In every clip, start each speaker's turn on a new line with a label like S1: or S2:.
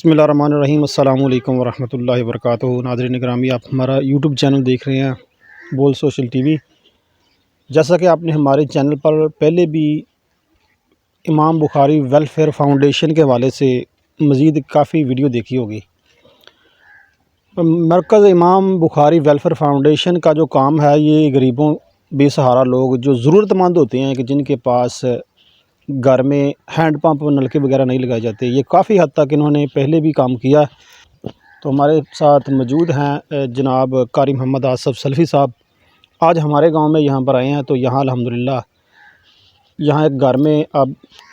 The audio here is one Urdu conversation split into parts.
S1: بسم اللہ الرحمن الرحیم۔ السلام علیکم ورحمۃ اللہ وبرکاتہ۔ ناظرین گرامی، آپ ہمارا یوٹیوب چینل دیکھ رہے ہیں بول سوشل ٹی وی۔ جیسا کہ آپ نے ہمارے چینل پر پہلے بھی امام بخاری ویلفیئر فاؤنڈیشن کے حوالے سے مزید کافی ویڈیو دیکھی ہوگی۔ مرکز امام بخاری ویلفیئر فاؤنڈیشن کا جو کام ہے، یہ غریبوں، بے سہارا لوگ جو ضرورت مند ہوتے ہیں کہ جن کے پاس گھر میں ہینڈ پمپ نلکے وغیرہ نہیں لگائے جاتے، یہ کافی حد تک انہوں نے پہلے بھی کام کیا۔ تو ہمارے ساتھ موجود ہیں جناب قاری محمد آصف سلفی صاحب۔ آج ہمارے گاؤں میں یہاں پر آئے ہیں، تو یہاں الحمدللہ یہاں ایک گھر میں اب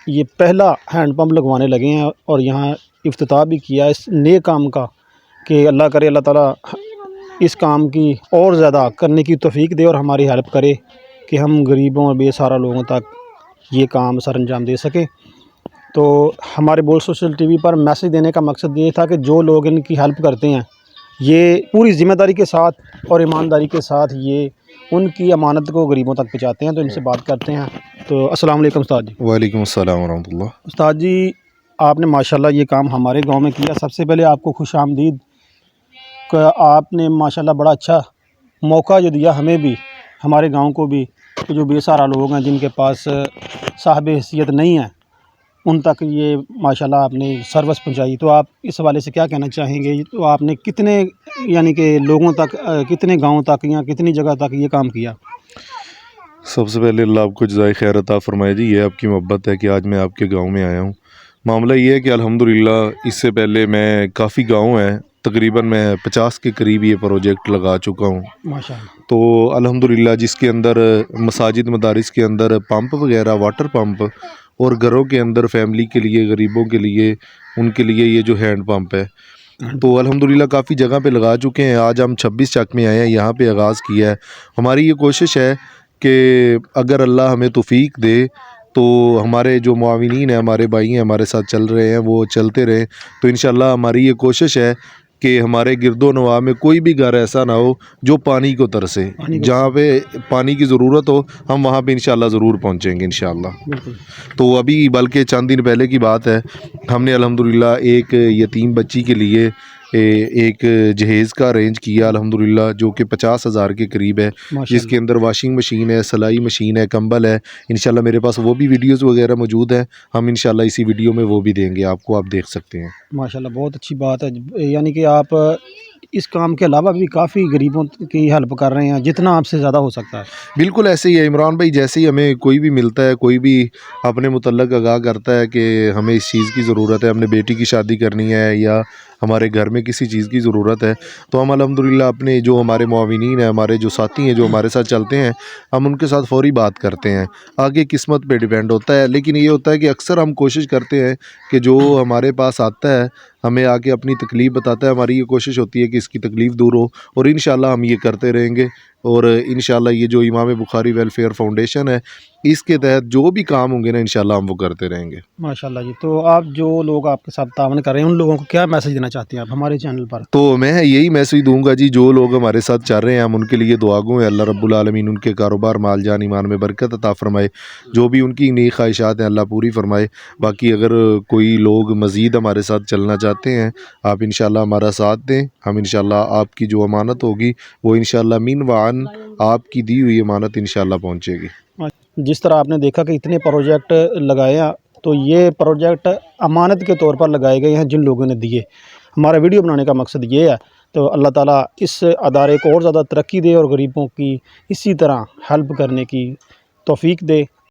S1: یہ پہلا ہینڈ پمپ لگوانے لگے ہیں، اور یہاں افتتاح بھی کیا اس نیک کام کا کہ اللہ کرے اللہ تعالیٰ اس کام کی اور زیادہ کرنے کی توفیق دے اور ہماری ہیلپ کرے کہ ہم غریبوں اور بے سہارا لوگوں تک یہ کام سر انجام دے سکیں۔ تو ہمارے بول سوشل ٹی وی پر میسج دینے کا مقصد یہ تھا کہ جو لوگ ان کی ہیلپ کرتے ہیں، یہ پوری ذمہ داری کے ساتھ اور ایمانداری کے ساتھ یہ ان کی امانت کو غریبوں تک پہنچاتے ہیں۔ تو ان سے بات کرتے ہیں۔ تو السلام علیکم استاد جی۔
S2: وعلیکم السلام ورحمۃ اللہ۔
S1: استاد جی، آپ نے ماشاءاللہ یہ کام ہمارے گاؤں میں کیا۔ سب سے پہلے آپ کو خوش آمدید کہ آپ نے ماشاءاللہ بڑا اچھا موقع جو دیا ہمیں بھی، ہمارے گاؤں کو بھی، کہ جو بے سہارا لوگ ہیں جن کے پاس صاحب حیثیت نہیں ہے، ان تک یہ ماشاءاللہ آپ نے سروس پہنچائی۔ تو آپ اس حوالے سے کیا کہنا چاہیں گے؟ تو آپ نے کتنے یعنی کہ لوگوں تک، کتنے گاؤں تک یا کتنی جگہ تک یہ کام کیا؟
S2: سب سے پہلے اللہ آپ کو جزائے خیر عطا فرمائے جی، یہ آپ کی محبت ہے کہ آج میں آپ کے گاؤں میں آیا ہوں۔ معاملہ یہ ہے کہ الحمدللہ اس سے پہلے میں کافی گاؤں ہیں، تقریباً میں 50 کے قریب یہ پروجیکٹ لگا چکا ہوں۔
S1: ماشاءاللہ۔
S2: تو الحمدللہ جس کے اندر مساجد مدارس کے اندر پمپ وغیرہ، واٹر پمپ، اور گھروں کے اندر فیملی کے لیے، غریبوں کے لیے، ان کے لیے یہ جو ہینڈ پمپ ہے، تو الحمدللہ کافی جگہ پہ لگا چکے ہیں۔ آج ہم 26 چک میں آئے ہیں، یہاں پہ آغاز کیا ہے۔ ہماری یہ کوشش ہے کہ اگر اللہ ہمیں توفیق دے تو ہمارے جو معاونین ہیں، ہمارے بھائی ہیں، ہمارے ساتھ چل رہے ہیں، وہ چلتے رہیں۔ تو انشاءاللہ ہماری یہ کوشش ہے کہ ہمارے گرد و نواح میں کوئی بھی گھر ایسا نہ ہو جو پانی کو ترسے۔ جہاں پہ پانی کی ضرورت ہو ہم وہاں پہ انشاءاللہ ضرور پہنچیں گے انشاءاللہ۔ تو ابھی بلکہ چند دن پہلے کی بات ہے، ہم نے الحمدللہ ایک یتیم بچی کے لیے ایک جہیز کا ارینج کیا الحمدللہ، جو کہ 50,000 کے قریب ہے، جس کے اندر واشنگ مشین ہے، سلائی مشین ہے، کمبل ہے۔ انشاءاللہ میرے پاس وہ بھی ویڈیوز وغیرہ موجود ہیں، ہم انشاءاللہ اسی ویڈیو میں وہ بھی دیں گے آپ کو، آپ دیکھ سکتے ہیں۔
S1: ماشاءاللہ بہت اچھی بات ہے، یعنی کہ آپ اس کام کے علاوہ بھی کافی غریبوں کی ہیلپ کر رہے ہیں، جتنا آپ سے زیادہ ہو سکتا ہے۔
S2: بالکل ایسے ہی ہے عمران بھائی، جیسے ہی ہمیں کوئی بھی ملتا ہے، کوئی بھی اپنے متعلق آگاہ کرتا ہے کہ ہمیں اس چیز کی ضرورت ہے، ہم نے بیٹی کی شادی کرنی ہے یا ہمارے گھر میں کسی چیز کی ضرورت ہے، تو ہم الحمدللہ اپنے جو ہمارے معاونین ہیں، ہمارے جو ساتھی ہیں جو ہمارے ساتھ چلتے ہیں، ہم ان کے ساتھ فوری بات کرتے ہیں۔ آگے قسمت پہ ڈیپینڈ ہوتا ہے، لیکن یہ ہوتا ہے کہ اکثر ہم کوشش کرتے ہیں کہ جو ہمارے پاس آتا ہے ہمیں آ کے اپنی تکلیف بتاتا ہے، ہماری یہ کوشش ہوتی ہے کہ اس کی تکلیف دور ہو، اور انشاءاللہ ہم یہ کرتے رہیں گے۔ اور انشاءاللہ یہ جو امام بخاری ویلفیئر فاؤنڈیشن ہے، اس کے تحت جو بھی کام ہوں گے نا انشاءاللہ ہم وہ کرتے رہیں گے۔
S1: ماشاءاللہ جی۔ تو آپ جو لوگ آپ کے ساتھ تعاون کر رہے ہیں، ان لوگوں کو کیا میسج دینا چاہتے ہیں آپ ہمارے چینل پر؟
S2: تو میں یہی میسج دوں گا جی، جو لوگ ہمارے ساتھ چل رہے ہیں ہم ان کے لیے دعا گو ہیں، اللہ رب العالمین ان کے کاروبار، مال جان، ایمان میں برکت عطا فرمائے، جو بھی ان کی نیک خواہشات ہیں اللہ پوری فرمائے۔ باقی اگر کوئی لوگ مزید ہمارے ساتھ چلنا چاہتے ہیں، آپ انشاءاللہ ہمارا ساتھ دیں، ہم انشاءاللہ آپ کی جو امانت ہوگی وہ انشاءاللہ من وعن آپ کی دی ہوئی امانت انشاءاللہ پہنچے گی۔
S1: جس طرح آپ نے دیکھا کہ اتنے پروجیکٹ لگائے ہیں، تو یہ پروجیکٹ امانت کے طور پر لگائے گئے ہیں جن لوگوں نے دیے۔ ہمارا ویڈیو بنانے کا مقصد یہ ہے، تو اللہ تعالیٰ اس ادارے کو اور زیادہ ترقی دے اور غریبوں کی اسی طرح ہیلپ کرنے کی توفیق دے۔